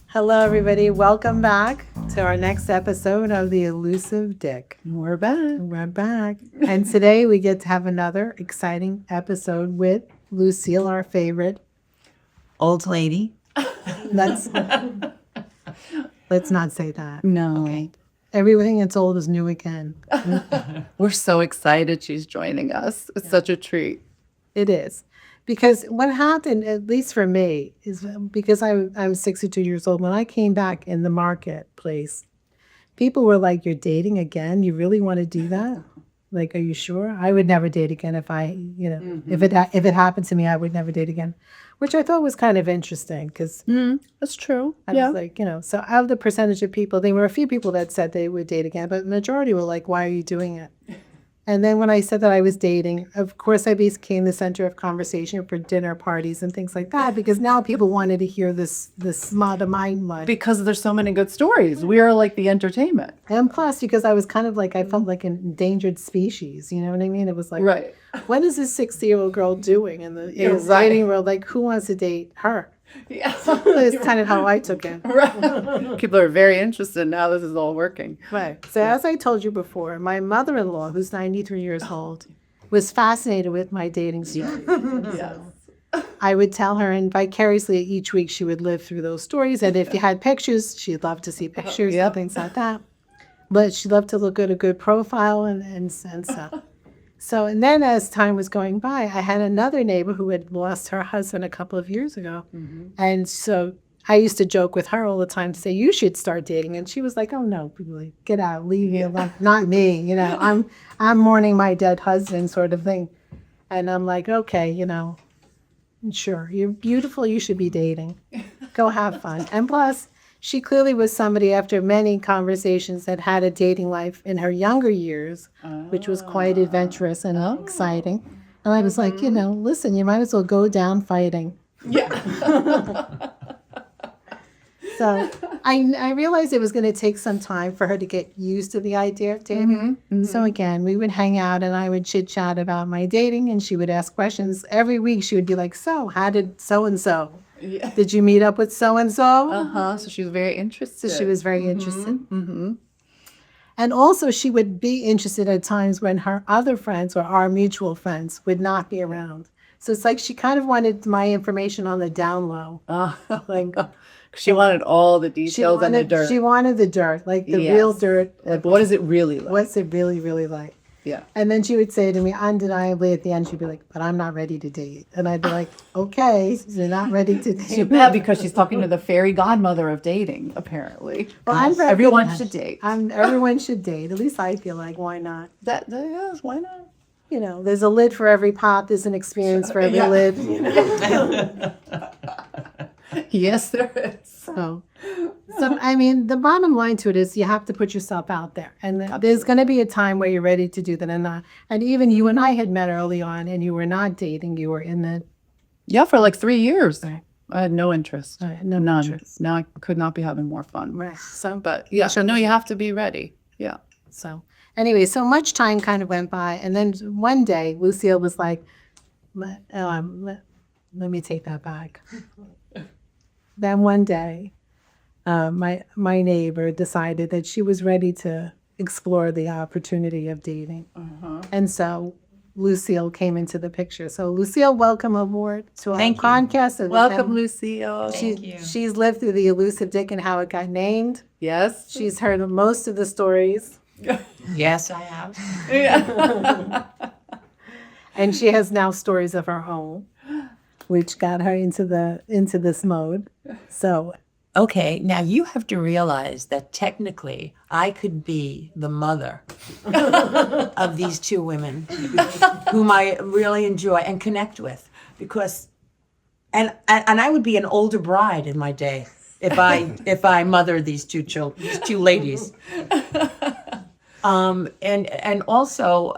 Hello, everybody. Welcome back to our next episode of the Elusive Dick. We're back. We're back. And today we get to have another exciting episode with Lucille, our favorite Old lady. Let's not say that. No. Okay. Everything that's old is new again. We're so excited she's joining us. It's such a treat. It is. Because what happened, at least for me, is because I'm 62 years old. When I came back in the marketplace, people were like, "You're dating again? You really want to do that? Like, are you sure?" I would never date again if if it happened to me, I would never date again, which I thought was kind of interesting because That's true. I was like, so out of the percentage of people, there were a few people that said they would date again, but the majority were like, "Why are you doing it?" And then when I said that I was dating, of course, I became the center of conversation for dinner parties and things like that, because now people wanted to hear this smut of mud. Because there's so many good stories. We are like the entertainment. And plus, because I was kind of like, I felt like an endangered species, you know what I mean? It was like, Right. what is this 60-year-old girl doing in the You're dating world? Like, who wants to date her? Yeah. That's kind of how I took it. Right. People are very interested now this is all working. Right. So as I told you before, my mother-in-law, who's 93 years old, was fascinated with my dating story. Yes. I would tell her, and vicariously each week she would live through those stories. And if you had pictures, she'd love to see pictures and things like that. But she loved to look at a good profile and stuff. So, and then as time was going by, I had another neighbor who had lost her husband a couple of years ago. And so I used to joke with her all the time to say, "You should start dating." And she was like, "Oh no, really, get out, leave me alone." Not me, I'm mourning my dead husband sort of thing. And I'm like, okay, sure, you're beautiful, you should be dating. Go have fun. And plus, she clearly was somebody, after many conversations, that had a dating life in her younger years, which was quite adventurous and exciting. And I was like, listen, you might as well go down fighting. Yeah. So I realized it was going to take some time for her to get used to the idea of dating. So again, we would hang out and I would chit chat about my dating, and she would ask questions. Every week she would be like, "So how did so-and-so? Yeah. Did you meet up with so-and-so?" So she was very interested. So she was very interested. And also she would be interested at times when her other friends or our mutual friends would not be around. So it's like she kind of wanted my information on the down low. Like, She wanted all the details and the dirt. She wanted the dirt, like the real dirt. Like, what is it really like? What's it really, really like? Yeah. And then she would say to me, undeniably at the end, she'd be like, "But I'm not ready to date." And I'd be like, "Okay, you're not ready to date." Yeah, because she's talking to the fairy godmother of dating, apparently. Well, I'm ready. Everyone should date. Everyone should date. At least I feel like, why not? Yes, why not? There's a lid for every pot. There's an experience for every lid. Yes, there is. So, I mean, the bottom line to it is you have to put yourself out there. And there's going to be a time where you're ready to do that and not. And even you and I had met early on and you were not dating. You were in the... Yeah, for like 3 years. Right. I had no interest. No None. interest. Now I could not be having more fun. Right. So, But yeah, so no, you have to be ready. Yeah. So anyway, so much time kind of went by. And then one day, Lucille was like, let me take that back. Then one day, my neighbor decided that she was ready to explore the opportunity of dating. And so Lucille came into the picture. So Lucille, welcome aboard to our Thank you. podcast. And Welcome, Lucille. She's lived through the Elusive Dick and how it got named. Yes. She's heard of most of the stories. Yes, I have. Yeah. And she has now stories of her own, which got her into this mode. So Okay, now you have to realize that technically I could be the mother of these two women whom I really enjoy and connect with, because and I would be an older bride in my day if I mothered these two ladies. And also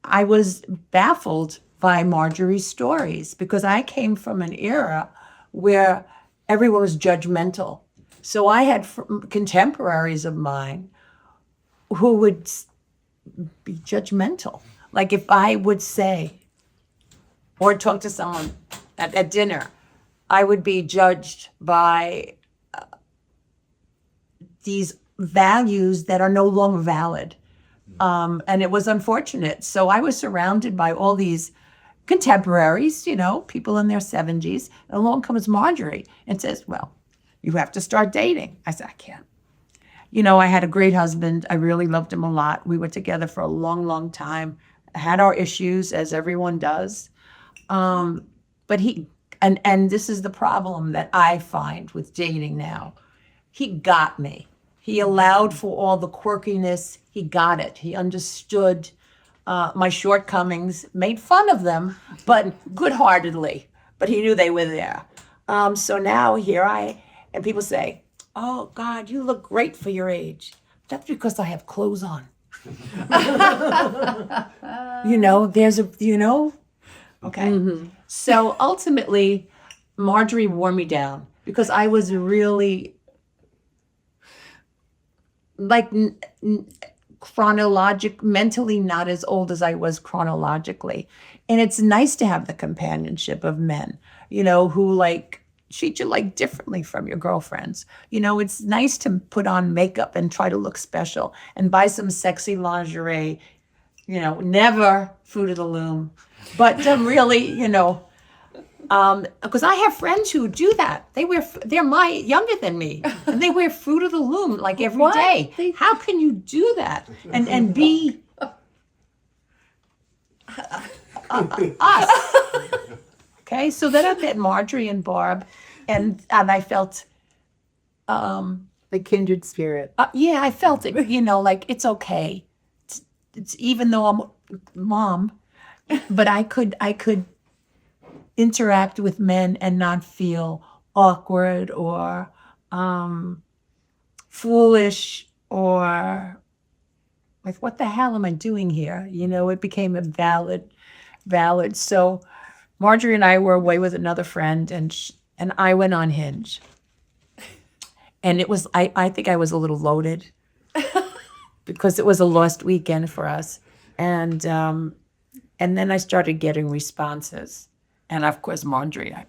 I was baffled by Marjorie's stories, because I came from an era where everyone was judgmental. So I had contemporaries of mine who would be judgmental. Like if I would say or talk to someone at dinner, I would be judged by these values that are no longer valid. And it was unfortunate. So I was surrounded by all these contemporaries, people in their 70s. And along comes Marjorie and says, well, you have to start dating. I said, I can't. I had a great husband. I really loved him a lot. We were together for a long, long time. Had our issues, as everyone does. But and this is the problem that I find with dating now. He got me. He allowed for all the quirkiness. He got it. He understood my shortcomings, made fun of them, but good-heartedly. But he knew they were there. So now and people say, oh, God, you look great for your age. That's because I have clothes on. Okay. Mm-hmm. So ultimately, Marjorie wore me down because I was really mentally not as old as I was chronologically. And it's nice to have the companionship of men, who treat you differently from your girlfriends. It's nice to put on makeup and try to look special and buy some sexy lingerie, never Fruit of the Loom, but to really, because I have friends who do that. They're younger than me, and they wear Fruit of the Loom every day. How can you do that and be us? Okay, so then I met Marjorie and Barb, and I felt The kindred spirit. yeah, I felt it. It's okay. It's even though I'm mom, but I could interact with men and not feel awkward or foolish or what the hell am I doing here? It became a valid. So Marjorie and I were away with another friend, and I went on Hinge. And it was, I think I was a little loaded because it was a lost weekend for us. And then I started getting responses. And of course, Marjorie, and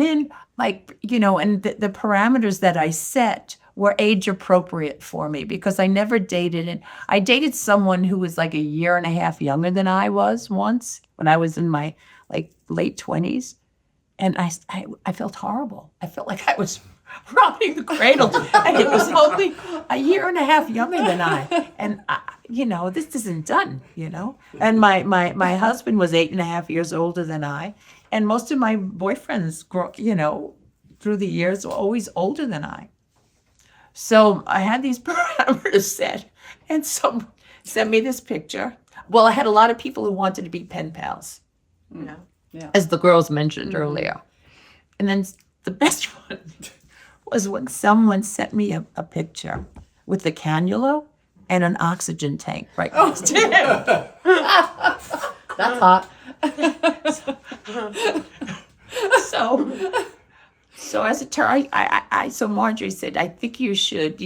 then and the parameters that I set were age appropriate for me because I never dated. And I dated someone who was a year and a half younger than I was once when I was in my late 20s. And I felt horrible. I felt like I was robbing the cradle. And it was only a year and a half younger than I. And, this isn't done, And my husband was 8.5 years older than I. And most of my boyfriends, through the years were always older than I. So I had these parameters set. And someone sent me this picture. Well, I had a lot of people who wanted to be pen pals. Yeah. As the girls mentioned earlier. And then the best one was when someone sent me a picture with a cannula and an oxygen tank right next to him. That's hot. So as it turned, so Marjorie said, I think you should,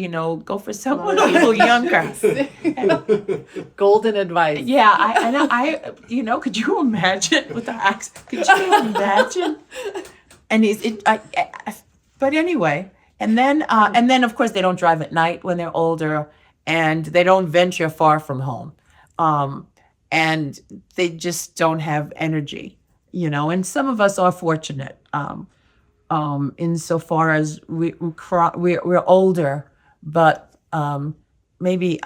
go for someone a little younger. Golden advice. Yeah, I could you imagine with the accent? Could you imagine? And but anyway, and then of course they don't drive at night when they're older, and they don't venture far from home, and they just don't have energy, And some of us are fortunate, insofar as we're older, but maybe,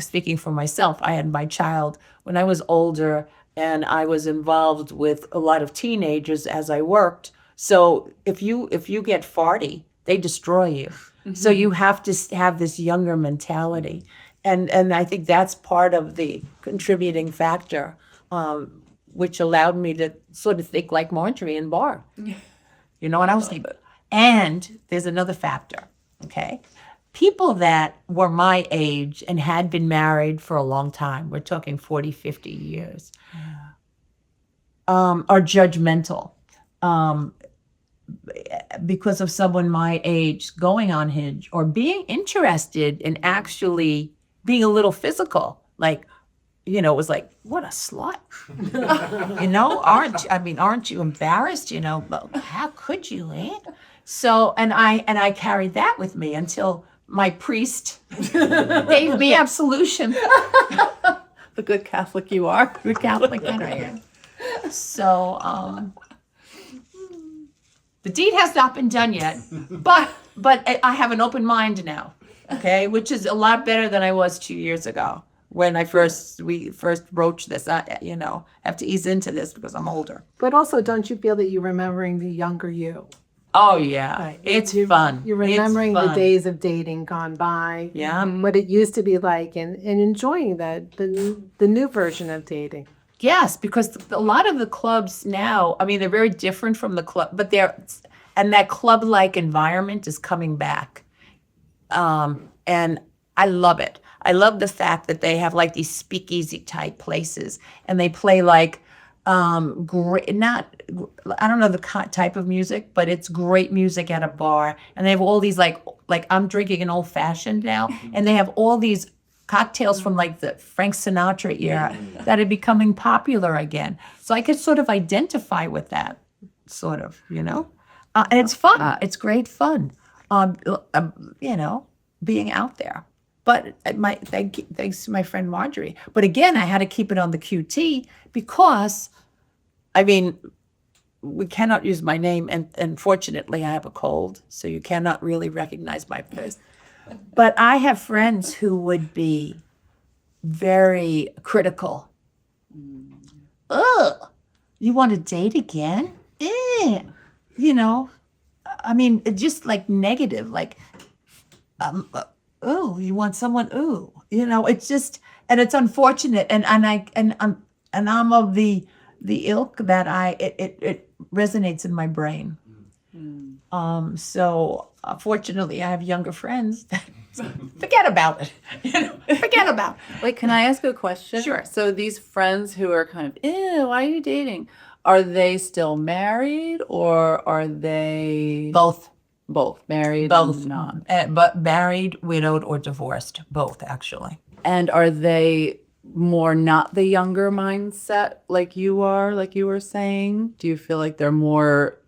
speaking for myself, I had my child when I was older and I was involved with a lot of teenagers as I worked. So if you get farty, they destroy you. Mm-hmm. So you have to have this younger mentality. And I think that's part of the contributing factor, which allowed me to sort of think like Marjorie and Barb. And I was like, and there's another factor, okay? People that were my age and had been married for a long time, we're talking 40, 50 years, are judgmental because of someone my age going on Hinge or being interested in actually being a little physical. Like, you know, it was like, what a slut. You know, aren't you embarrassed? You know, but how could you, eh? So, and I carried that with me until my priest gave me absolution. The good Catholic you are. The Catholic that I am. So, the deed has not been done yet, but I have an open mind now, okay, which is a lot better than I was 2 years ago when we first broached this. I have to ease into this because I'm older. But also, don't you feel that you're remembering the younger you? Oh yeah, Right. it's You're- fun. You're remembering It's the fun. days of dating gone by. Yeah. And what it used to be like, and enjoying the new version of dating. Yes, because a lot of the clubs now, I mean, they're very different from the club, but and that club-like environment is coming back. And I love it. I love the fact that they have like these speakeasy type places and they play like, great, not, I don't know the type of music, but it's great music at a bar. And they have all these like I'm drinking an old fashioned now, and they have all these cocktails from like the Frank Sinatra era that are becoming popular again. So I could sort of identify with that, sort of, you know? And it's fun. It's great fun, you know, being out there. But thanks to my friend Marjorie. But again, I had to keep it on the QT because, I mean, we cannot use my name. And fortunately, I have a cold, so you cannot really recognize my face. But I have friends who would be very critical. Ugh, you want to date again? Eh. You know, I mean, just like negative, like, oh, you want someone? Ooh, you know, it's just, and it's unfortunate, and I'm of the ilk that it resonates in my brain. So fortunately, I have younger friends that forget about it. You know, forget about it. Wait, can I ask a question? Sure. So these friends who are kind of, ew, why are you dating? Are they still married or are they Both. married Both. and not? But married, widowed, or divorced. Both, actually. And are they more not the younger mindset like you are, like you were saying? Do you feel like they're more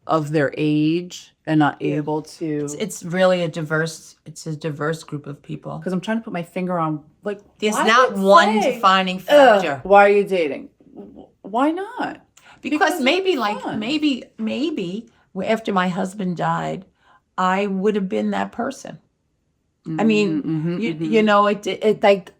of their age and not able to? It's really a diverse group of people. Because I'm trying to put my finger on, like, There's why not would one say, defining factor. why are you dating? Why not? Because maybe it's like fun. maybe after my husband died, I would have been that person. I mean, you know, it like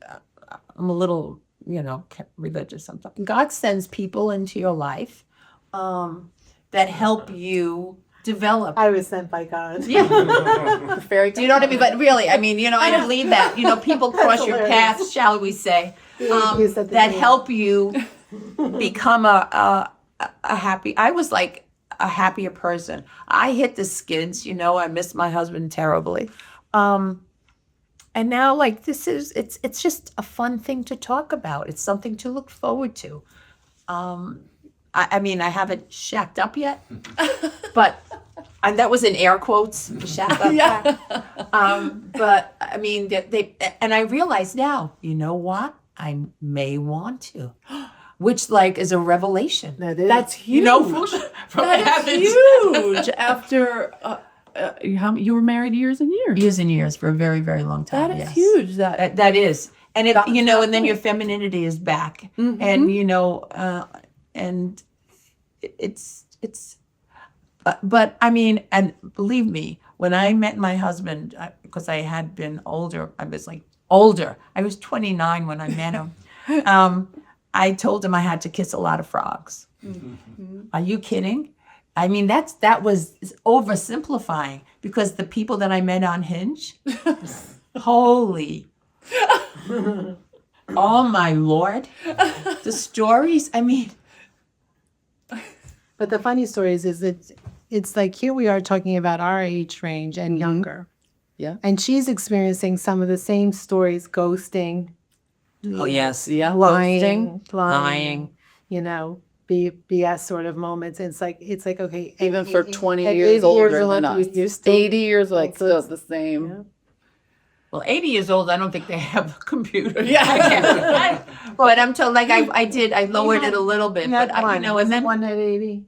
I'm a little, you know, religious sometimes. God sends people into your life that help you develop. I was sent by God. Yeah. Fairy Do you know what I mean? But really, I mean, you know, I believe that. You know, people cross your hilarious. path, shall we say, You said the that name. help you become a happy. I was like a happier person. I hit the skids. You know, I miss my husband terribly. And now, like, it's just a fun thing to talk about. It's something to look forward to. I mean, I haven't shacked up yet, but and that was in air quotes, shacked up. Yeah. But I mean, and I realize now, you know what? I may want to, which like is a revelation. That is. That's huge. You know, from That's heavens. huge. After you were married years and years. Years and years for a very, very long time. That is yes. huge. That is, and it, you know, and then your femininity is back, and you know, and it's. But I mean, and believe me, when I met my husband, because I had been older, I was like older. I was 29 when I met him. I told him I had to kiss a lot of frogs. Are you kidding? I mean, that was oversimplifying because the people that I met on Hinge, holy, oh my Lord, the stories. I mean, But the funny story is it's like here we are talking about our age range and younger. Yeah. And she's experiencing some of the same stories, ghosting, oh yes, Yeah. lying, lying. you know, BS sort of moments. It's like okay, Even for 20 at years 80 older old, than us. you're still 80 years like also- still the same. Yeah. Well, 80 years old, I don't think they have a computer. Yeah. But I'm told, like, I lowered it a little bit. You had But, one. you know, Was and it then, one at 80?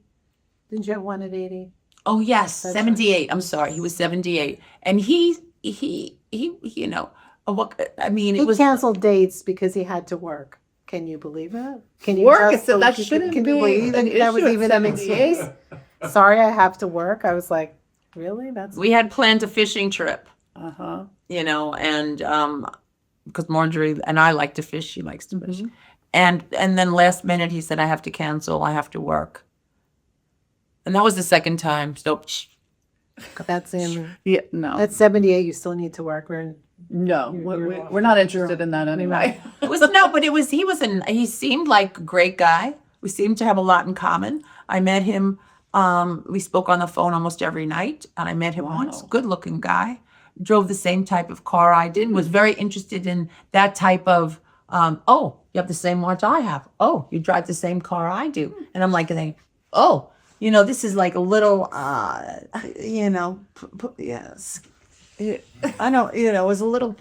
Didn't you have one at 80? oh, yes, That's 78. I'm sorry. He was 78. And he you know, what, I mean, it He was, canceled dates because he had to work. Can you believe it? Can you Work? just So that believe- shouldn't can you be believe an that was issue at even an 78. excuse? Sorry, I have to work. I was like, really? That's we had planned a fishing trip, Uh-huh. you know, and because Marjorie and I like to fish, she likes to fish. And then last minute he said, I have to cancel, I have to work. And that was the second time. So that's in Yeah, no. at 78. You still need to work. We're in, No, we're not interested in that anyway. it was no, but he seemed like a great guy. We seemed to have a lot in common. I met him, we spoke on the phone almost every night, and I met him once. Good looking guy. Drove the same type of car I did, was very interested in that type of oh, you have the same watch I have. Oh, you drive the same car I do. And I'm like thinking, oh, you know, this is like a little you know, yes. I don't, you know, it was a little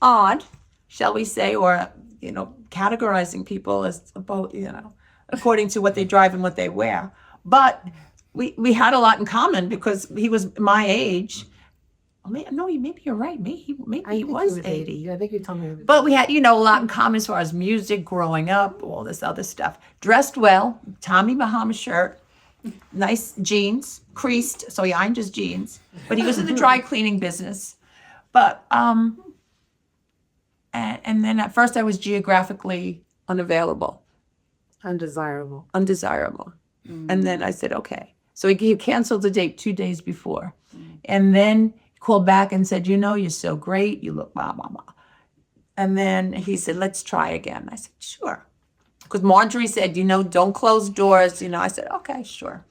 odd, shall we say, or, you know, categorizing people as about, you know, according to what they drive and what they wear. But we had a lot in common because he was my age. Oh, no, maybe you're right. Maybe he think was 80. I think you told me. He was But we had, you know, a lot in common as far as music, growing up, all this other stuff. Dressed well, Tommy Bahama shirt, nice jeans, creased, so he ironed his jeans. But he was in the dry cleaning business. But and then at first I was geographically unavailable, undesirable. undesirable. And then I said, okay. So he canceled the date 2 days before. And then he called back and said, you know, you're so great. You look blah, blah, blah. And then he said, let's try again. I said, sure. Because Marjorie said, you know, don't close doors. You know, I said, okay, sure.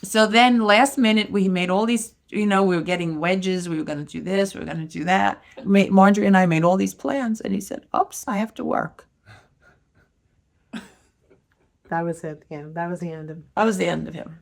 So then last minute, we made all these, you know, we were getting wedges. We were going to do this. We were going to do that. Marjorie and I made all these plans. And he said, oops, I have to work. That was it. Yeah, that was the end of. That was the end of him.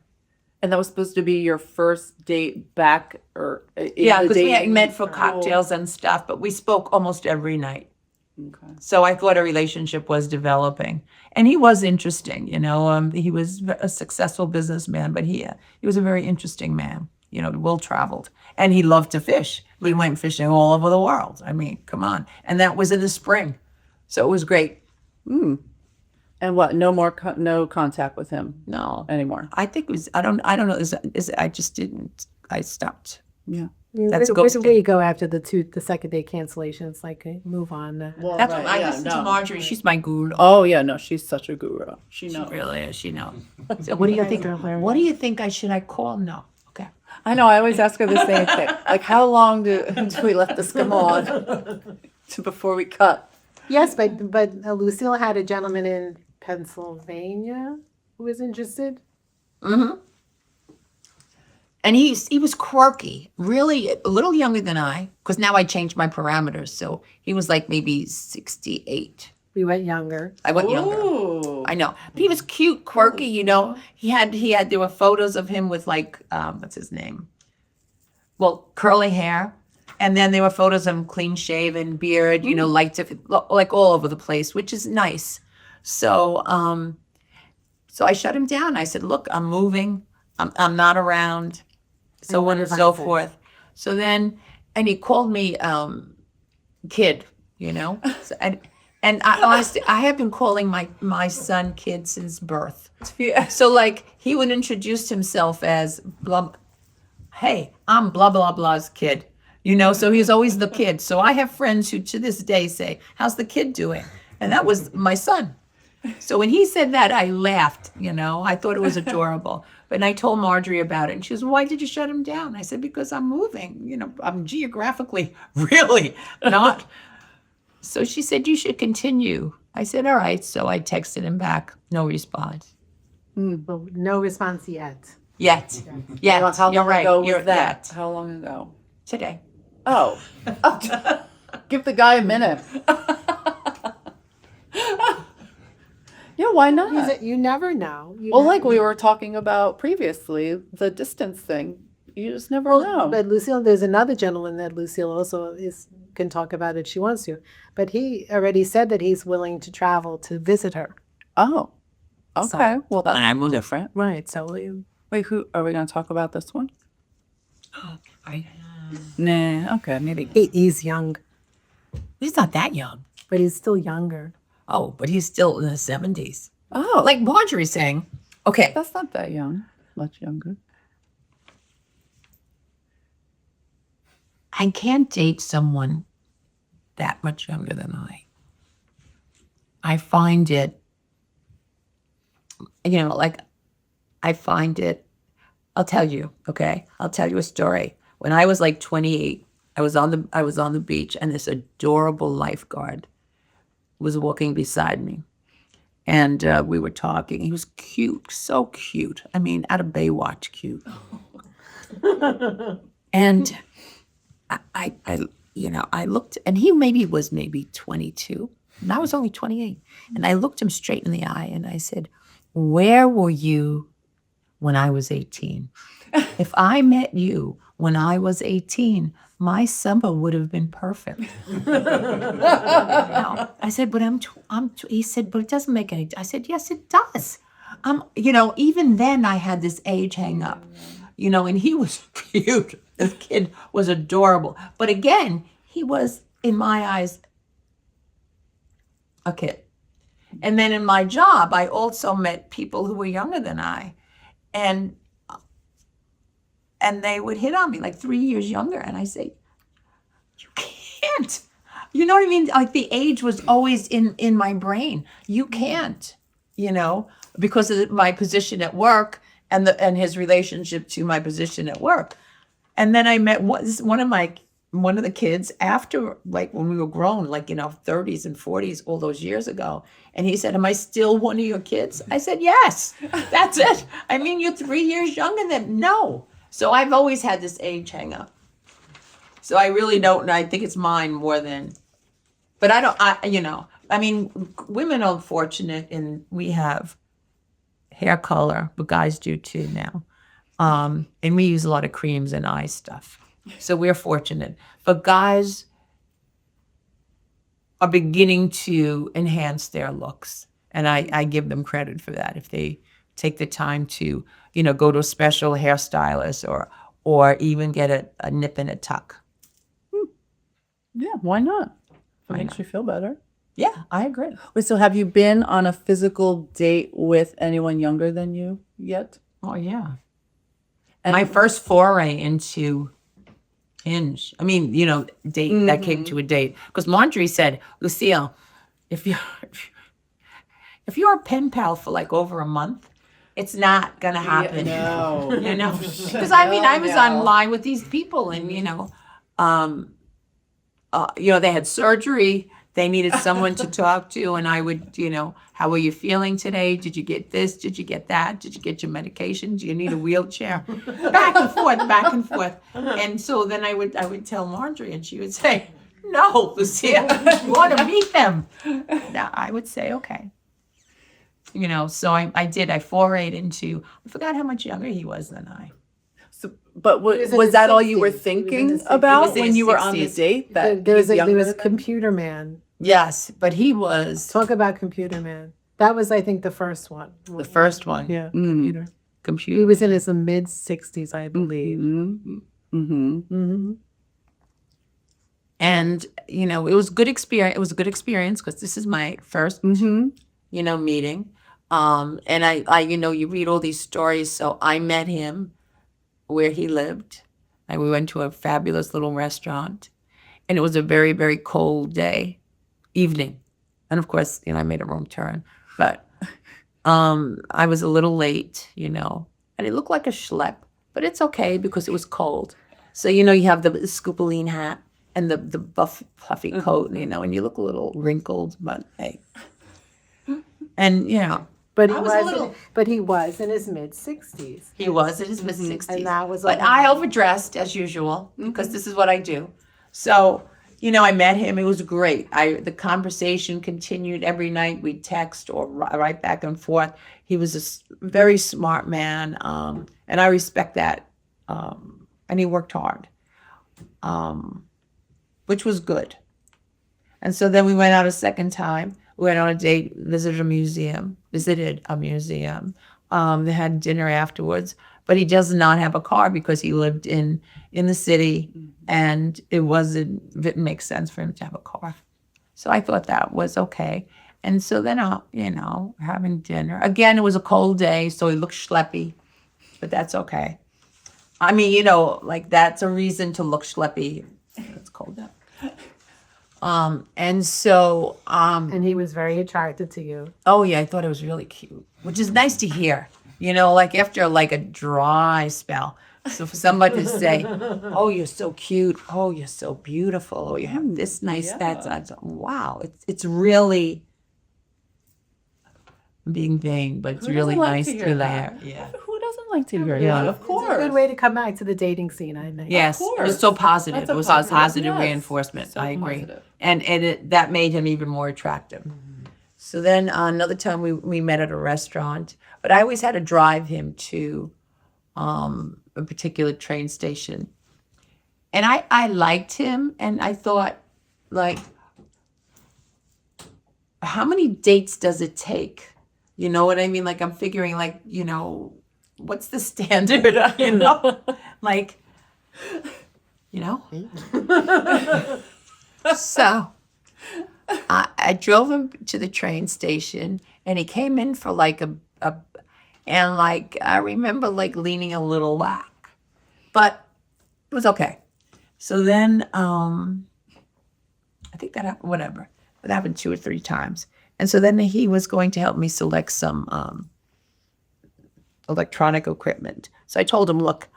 And that was supposed to be your first date back, or Yeah, because we had met for cocktails and stuff, but we spoke almost every night. Okay. So I thought a relationship was developing, and he was interesting. You know, he was a successful businessman, but he was a very interesting man. You know, well traveled, and he loved to fish. We went fishing all over the world. I mean, come on, and that was in the spring, so it was great. And what? No more, no contact with him No, anymore. I think it was. I don't know. I just didn't. I stopped. Yeah. That's where ghosting. you go after the second day cancellation. It's like move on. Well, That's what I listen to Marjorie. She's my guru. Oh yeah, no, she's such a guru. She knows. Really is. She knows. So what do you think? What do you think I call? No. Okay. I know. I always ask her the same thing. Like, how long do we let this come on before we cut? Yes, but Lucille had a gentleman in Pennsylvania who was interested. And he was quirky, really a little younger than I, because now I changed my parameters. So he was like maybe 68. We went younger. I went younger. Ooh. I know. But he was cute, quirky, you know. There were photos of him with like, what's his name? Well, curly hair. And then there were photos of him clean shaven, beard, you know, like all over the place, which is nice. So, so I shut him down. I said, look, I'm moving. I'm not around. So on and so forth. So then, and he called me kid, you know. So, and I honestly, I have been calling my son kid since birth. So like he would introduce himself as blah, hey, I'm blah blah blah's kid, you know. So he's always the kid. So I have friends who to this day say, how's the kid doing? And that was my son. So when he said that, I laughed, you know. I thought it was adorable. But I told Marjorie about it. And she was, why did you shut him down? I said, because I'm moving. You know, I'm geographically really not. So she said, you should continue. I said, all right. So I texted him back. No response. Well, no response yet. Yet. Yet. How You're long right. ago was You're that? yet. How long ago? Today. Oh. Give the guy a minute. Yeah, why not? You never know. Well, like we were talking about previously, the distance thing. you just never know. But Lucille, there's another gentleman that Lucille also can talk about if she wants to. But he already said that he's willing to travel to visit her. Oh, okay. Well, that's I'm different. Right. So wait. Who are we going to talk about this one? I, Nah. Okay. Maybe. he's young, he's not that young. but he's still younger. Oh, but he's still in the 70s. Oh, Like Marjorie's saying, okay, that's not that young. Much younger. I can't date someone that much younger than I. I find it, like I find it, I'll tell you, okay? I'll tell you a story. When I was like 28, I was on the beach and this adorable lifeguard was walking beside me. And we were talking. He was cute, so cute. I mean, out of Baywatch cute. And I looked, and he was maybe 22, and I was only 28. And I looked him straight in the eye, and I said, "Where were you when I was 18? If I met you when I was 18, my summer would have been perfect." No. I said, "But he said, "But it doesn't make any." I said, "Yes, it does." Even then I had this age hang up, and he was cute. This kid was adorable. But again, he was, in my eyes, a kid. And then in my job, I also met people who were younger than I. And they would hit on me, like 3 years younger. And I say, "You can't." You know what I mean? Like the age was always in my brain. You can't, because of my position at work and his relationship to my position at work. And then I met one of the kids after, like when we were grown, like 30s and 40s, all those years ago. And he said, "Am I still one of your kids?" I said, "Yes, that's it. I mean, you're 3 years younger than no." So I've always had this age hang up. So I really don't, and I think it's mine more than, but I mean, women are fortunate and we have hair color, but guys do too now. And we use a lot of creams and eye stuff. So we're fortunate. But guys are beginning to enhance their looks. And I give them credit for that. If they take the time to, go to a special hairstylist or even get a nip and a tuck. Yeah. Why not? If it makes you feel better. Yeah, I agree. Wait, so have you been on a physical date with anyone younger than you yet? Oh, yeah. And My first foray into Hinge, date, that came to a date. Because Marjorie said, "Lucille, if you're a pen pal for like over a month, it's not going to happen." No. Because I was online with these people and, they had surgery. They needed someone to talk to. And I would, "How are you feeling today? Did you get this? Did you get that? Did you get your medication? Do you need a wheelchair?" Back and forth, back and forth. And so then I would tell Marjorie and she would say, "No, Lucille, you want to meet them." Now I would say, "Okay." So I did. I forayed into, I forgot how much younger he was than I. So, but was in was his that all you were 60s. He was in thinking his 60s. He about was in when his you were on the 60s. date? That There was younger a than- computer man. Yes, but he was Talk about computer man. That was, I think, the first one. the first one. Yeah, Mm. computer. He was in his mid-60s, I believe. Mm-hmm. Mm-hmm. Mm-hmm. And, it was good experience. It was a good experience because this is my first, Mm-hmm. meeting. And I, you read all these stories. So I met him where he lived. And we went to a fabulous little restaurant. And it was a very, very cold evening. And of course, I made a wrong turn. But I was a little late, and it looked like a schlep. But it's okay because it was cold. So, you have the scupoline hat and the buff, puffy coat, and you look a little wrinkled, but hey. And, But I was a little- he was in his mid-60s. he was in his mid-60s. And that was But all- I overdressed as usual because this is what I do. So, I met him. It was great. The conversation continued every night. We'd text or write back and forth. He was a very smart man, and I respect that and he worked hard, which was good. And so then we went out a second time. We went on a date, visited a museum. They had dinner afterwards, but he does not have a car because he lived in the city, and it makes sense for him to have a car. So I thought that was okay. And so then, having dinner. Again, it was a cold day, so he looked schleppy, but that's okay. I mean, like that's a reason to look schleppy. It's cold out. And so, And he was very attracted to you. oh yeah, I thought it was really cute, which is nice to hear, like after like a dry spell. So for somebody to say, oh, you're so cute. Oh, you're so beautiful. Oh, you have this nice, that's wow. It's really, I'm being vain, but it's Who really doesn't like nice to to hear hear. that? Yeah. Who doesn't like to hear Yeah. that? Of It's a course. good way to come back to the dating scene, I think. Yes, course. it was so positive. That's a It was positive, a positive yes. reinforcement. So I agree, positive. and that made him even more attractive. So then another time we met at a restaurant, but I always had to drive him to a particular train station, and I liked him, and I thought, like, how many dates does it take? You know what I mean? Like I'm figuring, like, what's the standard? Like, So I drove him to the train station, and he came in for like and like I remember like leaning a little back, but it was okay. So then I think that happened, whatever. It happened 2 or 3 times. And so then he was going to help me select some electronic equipment. So I told him, look,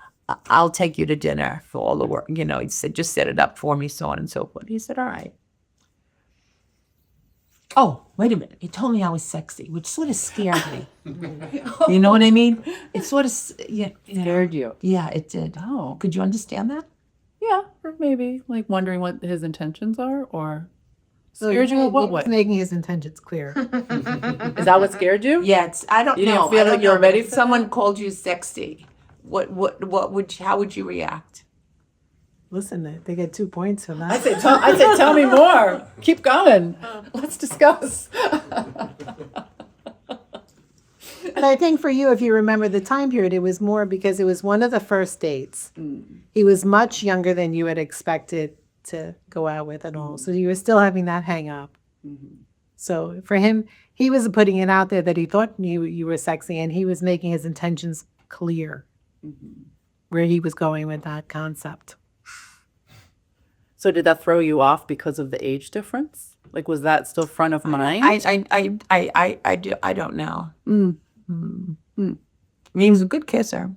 I'll take you to dinner for all the work. He said, just set it up for me, so on and so forth. He said, all right. Oh, wait a minute. He told me I was sexy, which sort of scared me. You know what I mean? It sort of Scared you? Yeah, it did. Oh. Could you understand that? Yeah, or maybe like wondering what his intentions are, or So scared you in what way? was making his intentions clear. Is that what scared you? Yeah, I don't You know. didn't feel I don't like you were know. ready If for someone called you sexy, how would you react? Listen, they get 2 points for that. I said, tell me more. Keep going. Let's discuss. And I think for you, if you remember the time period, it was more because it was one of the first dates. He was much younger than you had expected to go out with at all. So you were still having that hang up. So for him, he was putting it out there that he thought you were sexy, and he was making his intentions clear where he was going with that concept. So did that throw you off because of the age difference? Like, was that still front of mind? I don't know. I mean, he was a good kisser.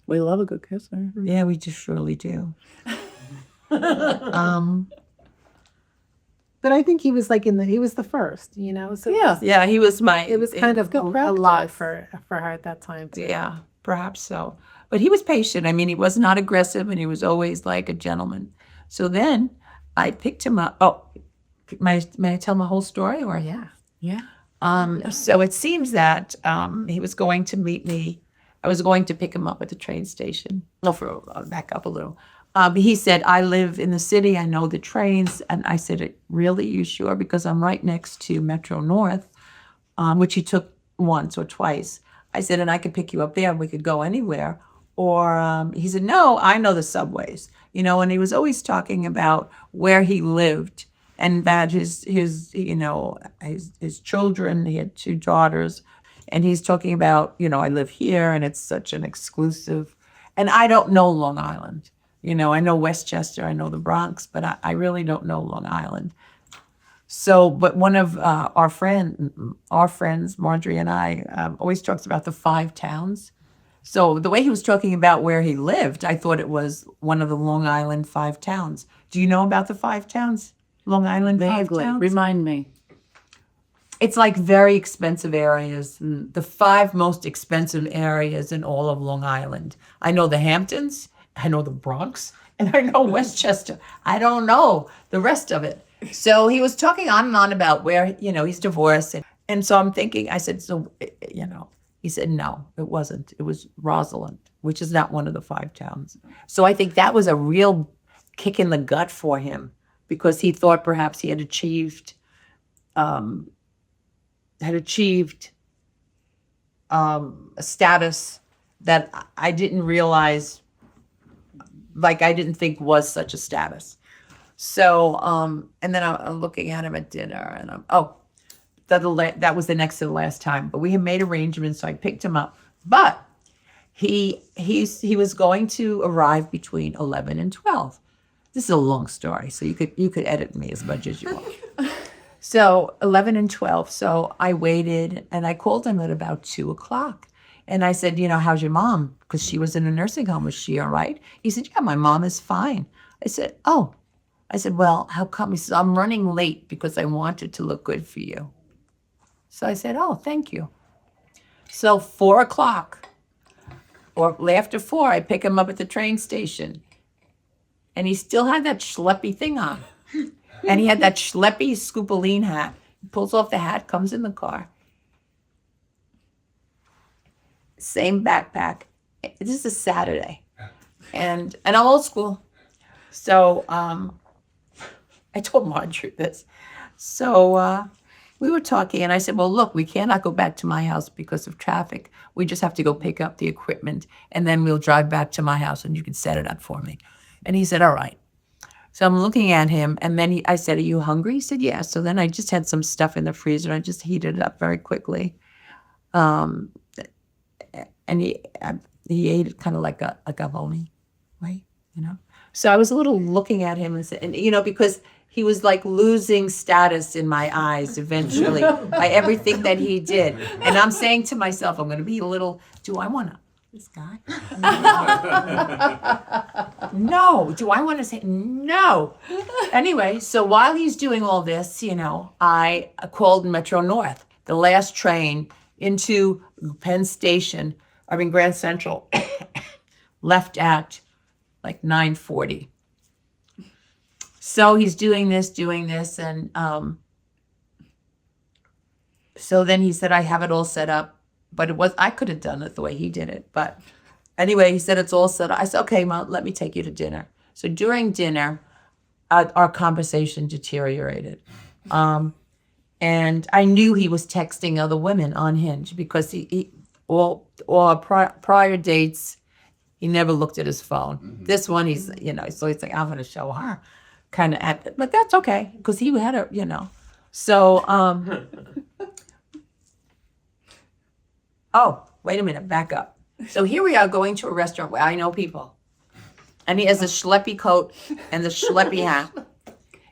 We love a good kisser. Yeah, we just surely do. But I think he was like he was the first, So Yeah. Yeah, he was my. it was kind of good a lot practice. for her at that time. Too. Yeah, perhaps so. But he was patient. I mean, he was not aggressive, and he was always like a gentleman. So then I picked him up. Oh, may I tell my whole story? Or Yeah. Yeah. So it seems that he was going to meet me. I was going to pick him up at the train station. No, I'll back up a little. He said, I live in the city. I know the trains. And I said, really? You sure? Because I'm right next to Metro North, which he took once or twice. I said, and I could pick you up there and we could go anywhere. Or he said, no, I know the subways. And he was always talking about where he lived and that his children, he had 2 daughters. And he's talking about, I live here and it's such an exclusive. And I don't know Long Island. I know Westchester, I know the Bronx, but I really don't know Long Island. So, but one of our friends, Marjorie and I, always talks about the 5 towns. So the way he was talking about where he lived, I thought it was one of the Long Island 5 towns. Do you know about the 5 towns? Long Island 5 Vaguely. towns? Remind me. It's like very expensive areas, the 5 most expensive areas in all of Long Island. I know the Hamptons, I know the Bronx, and I know Westchester. I don't know the rest of it. So he was talking on and on about where, he's divorced. And so I'm thinking, I said, so, he said, no, it wasn't. It was Rosalind. which is not one of the 5 towns. So I think that was a real kick in the gut for him, because he thought perhaps he had achieved a status that I didn't realize, like I didn't think was such a status. So, and then I'm looking at him at dinner, and that was the next to the last time. But we had made arrangements, so I picked him up. But he was going to arrive between 11 and 12. This is a long story, so you could edit me as much as you want. So 11 and 12. So I waited, and I called him at about 2:00. And I said, how's your mom? Because she was in a nursing home. Was she all right? He said, yeah, my mom is fine. I said, oh. I said, well, how come? He said, I'm running late because I wanted to look good for you. So I said, oh, thank you. So 4:00 or after 4, I pick him up at the train station. And he still had that schleppy thing on. And he had that schleppy scupoline hat. He pulls off the hat, comes in the car. Same backpack. This is a Saturday. And I'm old school. So I told Marjorie this. So we were talking, and I said, well, look, we cannot go back to my house because of traffic. We just have to go pick up the equipment, and then we'll drive back to my house, and you can set it up for me. And he said, all right. So I'm looking at him, and then I said, are you hungry? He said, yeah. So then I just had some stuff in the freezer. I just heated it up very quickly. And he ate it kind of like a volley, right? So I was a little looking at him and said, because he was like losing status in my eyes eventually by everything that he did. And I'm saying to myself, I'm going to be a little, do I want to, this guy? No. Do I want to say no? Anyway, so while he's doing all this, I called Metro North, the last train into Penn Station, Grand Central, left at like 9:40. So he's doing this, and so then he said, I have it all set up, but I could have done it the way he did it. But anyway, he said, it's all set up. I said, okay, Mom, let me take you to dinner. So during dinner, our conversation deteriorated. And I knew he was texting other women on Hinge because all our prior dates, he never looked at his phone. Mm-hmm. This one, he's, so he's like, I'm going to show her kind of, but that's okay. Because he had a, so, oh, wait a minute, back up. So here we are going to a restaurant where I know people. And he has a schleppy coat and the schleppy hat.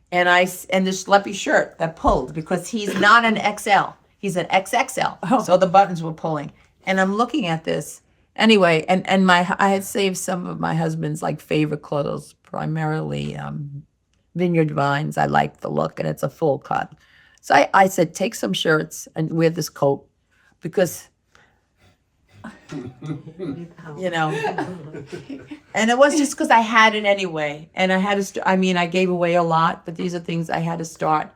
And the schleppy shirt that pulled because he's not an XL. He's an XXL. Oh. So the buttons were pulling. And I'm looking at this. Anyway, and I had saved some of my husband's like favorite clothes, primarily Vineyard Vines. I like the look, and it's a full cut. So I said, take some shirts and wear this coat because, and it was just because I had it anyway. And I had to, I gave away a lot, but these are things I had to start,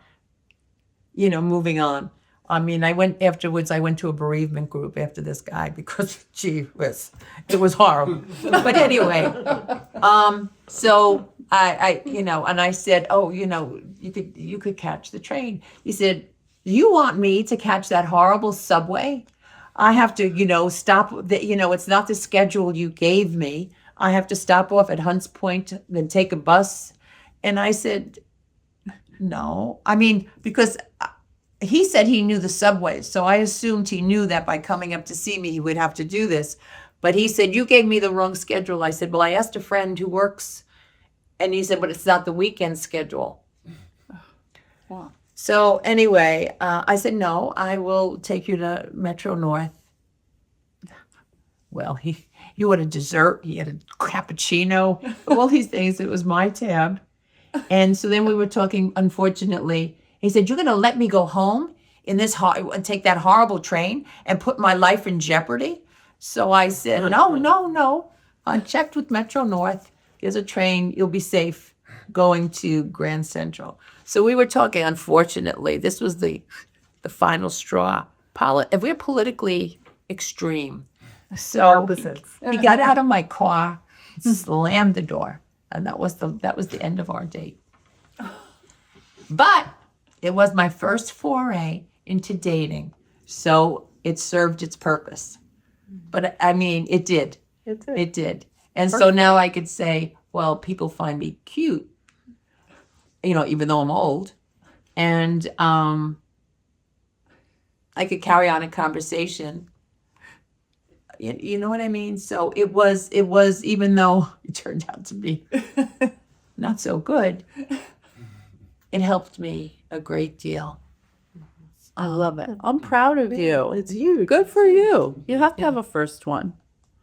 moving on. I went to a bereavement group after this guy because, it was horrible. But anyway, so I and I said, oh, you could catch the train. He said, you want me to catch that horrible subway? I have to, stop, it's not the schedule you gave me. I have to stop off at Hunts Point, then take a bus. And I said, no. Because he said he knew the subways, so I assumed he knew that by coming up to see me, he would have to do this. But he said, you gave me the wrong schedule. I said, well, I asked a friend who works, and he said, but it's not the weekend schedule. Wow. So anyway, I said, no, I will take you to Metro North. Well, he ordered dessert. He had a cappuccino, all these things. It was my tab. And so then we were talking, unfortunately. He said, you're going to let me go home in this and take that horrible train and put my life in jeopardy? So I said, no. I checked with Metro North. There's a train. You'll be safe going to Grand Central. So we were talking, unfortunately, this was the final straw. If we're politically extreme, So Opposites. he got out of my car, slammed the door, and that was the end of our date. But it was my first foray into dating, so it served its purpose. But I mean, it did. It did. And so now I could say, well, people find me cute, even though I'm old. And I could carry on a conversation. You know what I mean? So it was, even though it turned out to be not so good, it helped me a great deal. I love it. I'm proud of you. It's huge. Good for you. You have to have a first one.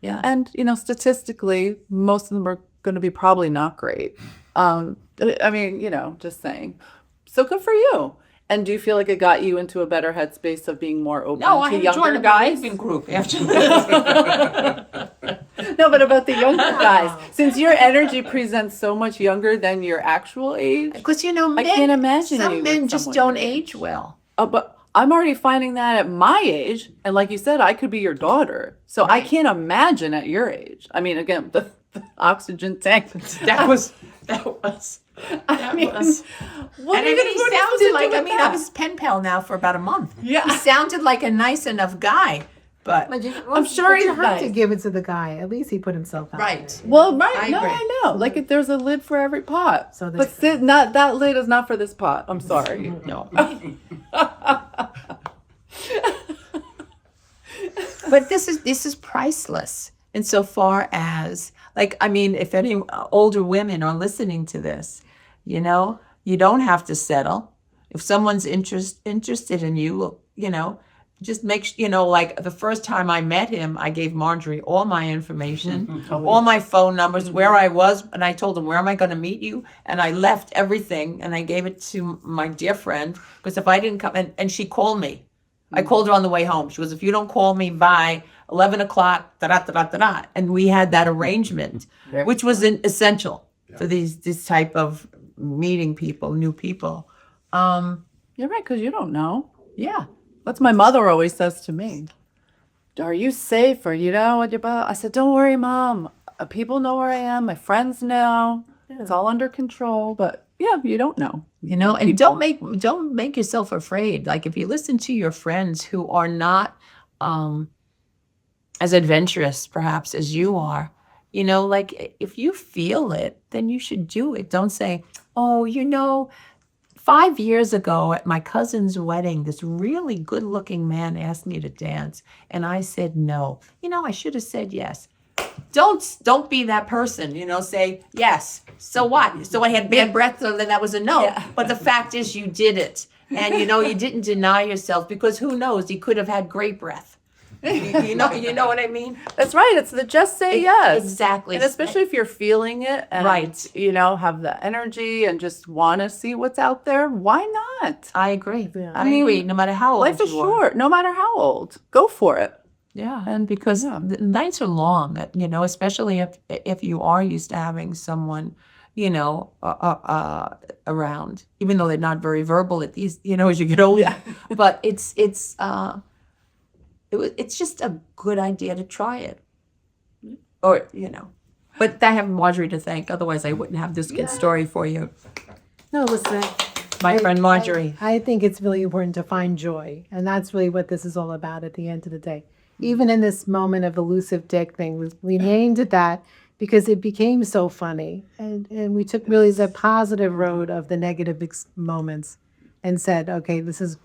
Yeah. And, statistically, most of them are going to be probably not great. I mean, just saying. So good for you. And do you feel like it got you into a better headspace of being more open No, I to had younger joined a guys? bereavement group after No, but about the younger guys. Since your energy presents so much younger than your actual age. Because, men, I can't imagine you some with men just someone don't your age. age well. But I'm already finding that at my age. And like you said, I could be your daughter. So I Right. can't imagine at your age. I mean, again, the oxygen tank, that was. I mean, what And are you he going to sounded like, I I was pen pal now for about a month. Yeah. He sounded like a nice enough guy, but I'm sure You he's have to nice. give it to the guy. At least he put himself out. right. Well, right. I No, agree. I know. Like, there's a lid for every pot. So but not that lid is not for this pot. I'm sorry. No. But this is priceless insofar as, if any older women are listening to this, you don't have to settle. If someone's interested in you, just make like the first time I met him, I gave Marjorie all my information, all my phone numbers, where I was, and I told him, where am I going to meet you? And I left everything, and I gave it to my dear friend, because if I didn't come, and she called me. I called her on the way home. She goes, if you don't call me by 11 o'clock, da-da-da-da-da-da. And we had that arrangement, which was essential for this type of meeting people, new people. You're right, because you don't know. Yeah. That's my mother always says to me. Are you safe? Or what about? I said, don't worry, Mom. People know where I am. My friends know. It's all under control. But yeah, you don't know. And don't make yourself afraid. Like, if you listen to your friends who are not as adventurous perhaps as you are, like, if you feel it, then you should do it. Don't say, 5 years ago at my cousin's wedding, this really good-looking man asked me to dance, and I said no. I should have said yes. Don't be that person. Say yes. So what? So I had bad breath, so then that was a no. Yeah. But the fact is, you did it, and you didn't deny yourself, because who knows? You could have had great breath. You know what I mean? That's right. It's the just say yes. Exactly. And especially if you're feeling it and, Right. Have the energy and just want to see what's out there, why not? I agree. Yeah. I agree. No matter how old Life is you are. short, no matter how old. Go for it. Yeah, and because the nights are long, especially if you are used to having someone, around, even though they're not very verbal at these, as you get older. Yeah. But it's just a good idea to try it, or. But I have Marjorie to thank. Otherwise, I wouldn't have this good story for you, No, listen. my friend Marjorie. I think it's really important to find joy. And that's really what this is all about at the end of the day. Even in this moment of Elusive Dick thing, we named it that because it became so funny. And we took really the positive road of the negative moments and said, okay, this is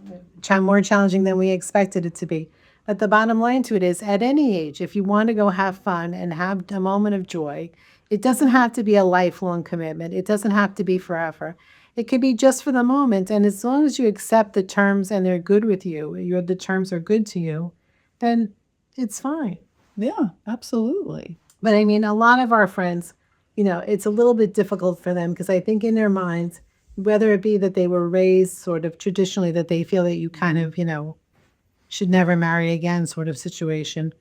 more challenging than we expected it to be. But the bottom line to it is, at any age, if you want to go have fun and have a moment of joy, it doesn't have to be a lifelong commitment. It doesn't have to be forever. It could be just for the moment. And as long as you accept the terms and they're good with you, the terms are good to you, then it's fine. Yeah, absolutely. But I mean, a lot of our friends, it's a little bit difficult for them because I think in their minds, whether it be that they were raised sort of traditionally, that they feel that you kind of, should never marry again sort of situation,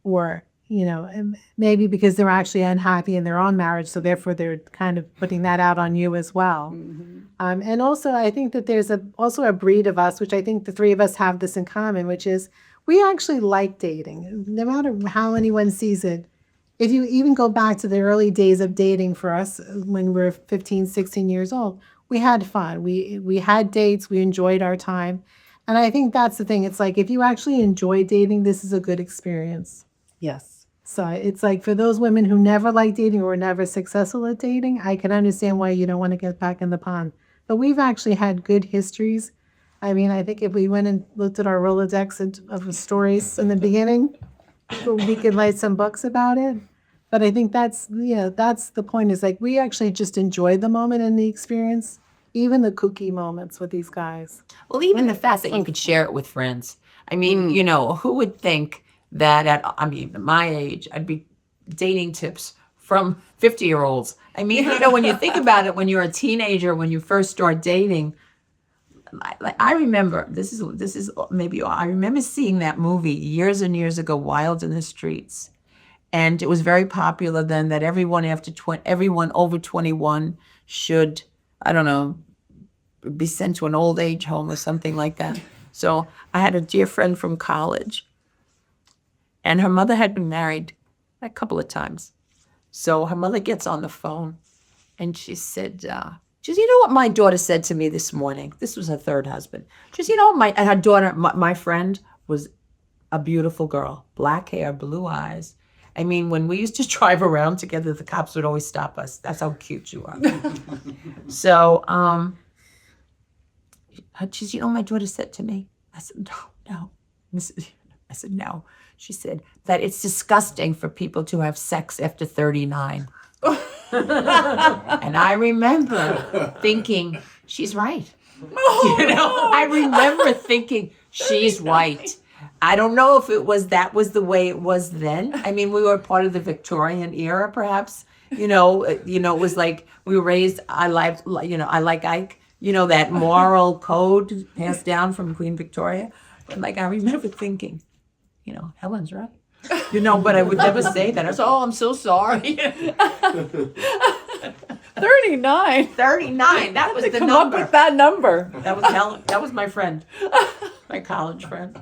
or, and maybe because they're actually unhappy in their own marriage, so therefore they're kind of putting that out on you as well. Mm-hmm. And also, I think that there's also a breed of us, which I think the three of us have this in common, which is we actually like dating, no matter how anyone sees it. If you even go back to the early days of dating for us when we were 15, 16 years old, we had fun. We had dates, we enjoyed our time. And I think that's the thing. It's like if you actually enjoy dating, this is a good experience. Yes. So it's like for those women who never like dating or were never successful at dating, I can understand why you don't want to get back in the pond. But we've actually had good histories. I mean, I think if we went and looked at our Rolodex of stories in the beginning, we could write some books about it. But I think that's the point is like we actually just enjoyed the moment and the experience, even the kooky moments with these guys. Well, even the fact that you could share it with friends. I mean, you know, who would think that at my age, I'd be dating tips from 50-year-olds. I mean, you know, when you think about it, when you're a teenager, when you first start dating, I remember, this is maybe, I remember seeing that movie years and years ago, Wild in the Streets. And it was very popular then that everyone over 21 should, I don't know, be sent to an old age home or something like that. So I had a dear friend from college, and her mother had been married a couple of times. So her mother gets on the phone, and she said, you know what my daughter said to me this morning? This was her third husband. She said, you know, her daughter, my friend, was a beautiful girl, black hair, blue eyes. I mean, when we used to drive around together, the cops would always stop us. That's how cute you are. So, she said, you know, my daughter said to me, I said, no. I said, no. She said that it's disgusting for people to have sex after 39. And I remember thinking, she's right. You know, I remember thinking, she's right. I don't know if that was the way it was then. I mean, we were part of the Victorian era, perhaps. You know, it was like we were raised. I like Ike. You know, that moral code passed down from Queen Victoria. And like I remember thinking, you know, Helen's right. You know, but I would never say that. I was, oh, I'm so sorry. 39. 39. That was the Come number. up with that number. That was Helen. That was my friend, my college friend.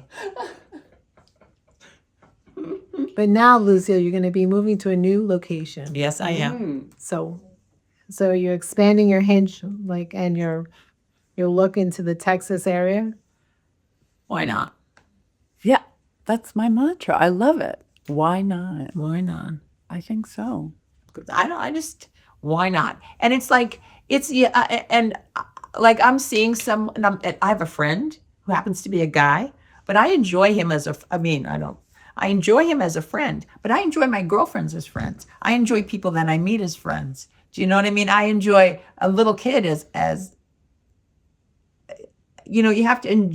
But now, Lucille, you're going to be moving to a new location. Yes, I am. So you're expanding your hinge, and your look into the Texas area. Why not? Yeah, that's my mantra. I love it. Why not? Why not? I think so. Why not? And it's like, I'm seeing I have a friend who happens to be a guy, but I enjoy him I enjoy him as a friend, but I enjoy my girlfriends as friends. I enjoy people that I meet as friends. Do you know what I mean? I enjoy a little kid as you know, you have to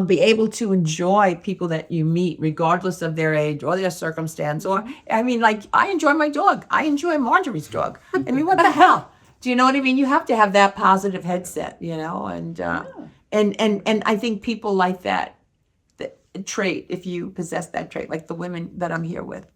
be able to enjoy people that you meet regardless of their age or their circumstance. Or, I mean, like, I enjoy my dog. I enjoy Marjorie's dog. I mean, what the hell? Do you know what I mean? You have to have that positive headset, you know, and I think people like that trait, if you possess that trait, like the women that I'm here with.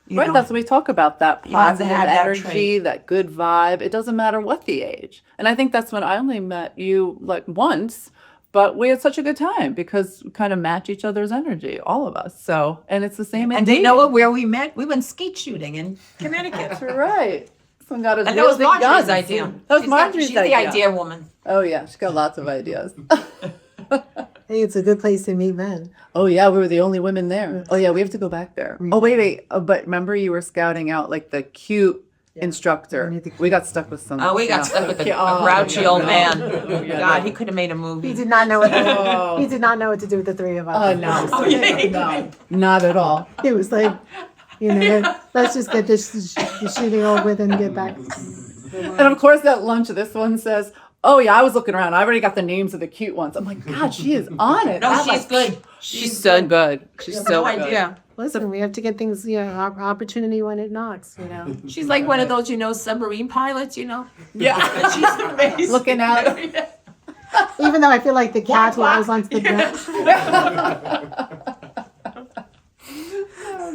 Right, that's what we talk about, that You have to positive have that energy, trait. that good vibe. It doesn't matter what the age. And I think that's when I only met you like once, but we had such a good time because we kind of match each other's energy, all of us. So, and it's the same. And they know where we met? We went skeet shooting in Connecticut. That's right. Someone got us And that was real big Marjorie's guns. idea. That was Marjorie's She's idea. the idea woman. Oh yeah, she's got lots of ideas. Hey, it's a good place to meet men. Oh yeah, we were the only women there. Oh yeah, we have to go back there. Oh wait. Oh, but remember you were scouting out like the cute instructor. We got stuck with some. Oh, we got stuck with a grouchy old man. God, he could have made a movie. He did not know what he did not know what to do with the three of us. Oh no, no, not at all. It was like, you know, let's just get this shooting over with and get back. And of course, at lunch, this one says, "Oh yeah, I was looking around. I already got the names of the cute ones." I'm like, God, she is on it. No, she's good. She's so good. She's so No good. idea. Listen, we have to get things, you know, opportunity when it knocks, you know. She's like one of those, you know, submarine pilots, you know. Yeah, She's amazing. looking out. Even though I feel like the cat flies onto the ground.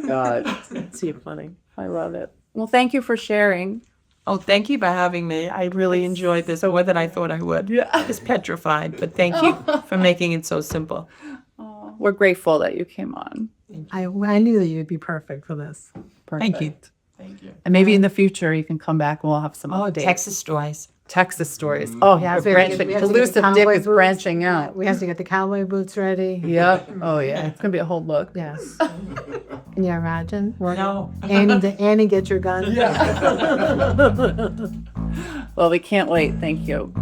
God, it's so funny. I love it. Well, thank you for sharing. Oh, thank you for having me. I really enjoyed this more than I thought I would. Yeah. I was petrified, but thank you for making it so simple. we're grateful that you came on. I knew that you'd be perfect for this. Perfect. Thank you. And maybe in the future you can come back and we'll have some updates. Texas stories. Texas stories. Oh, yeah. we have to get the Elusive Dick cowboy is boots. branching out. We have to get the cowboy boots ready. Yep. Oh, yeah. It's going to be a whole look. Yes. Can you imagine? No. Annie, get your gun. Well, we can't wait. Thank you.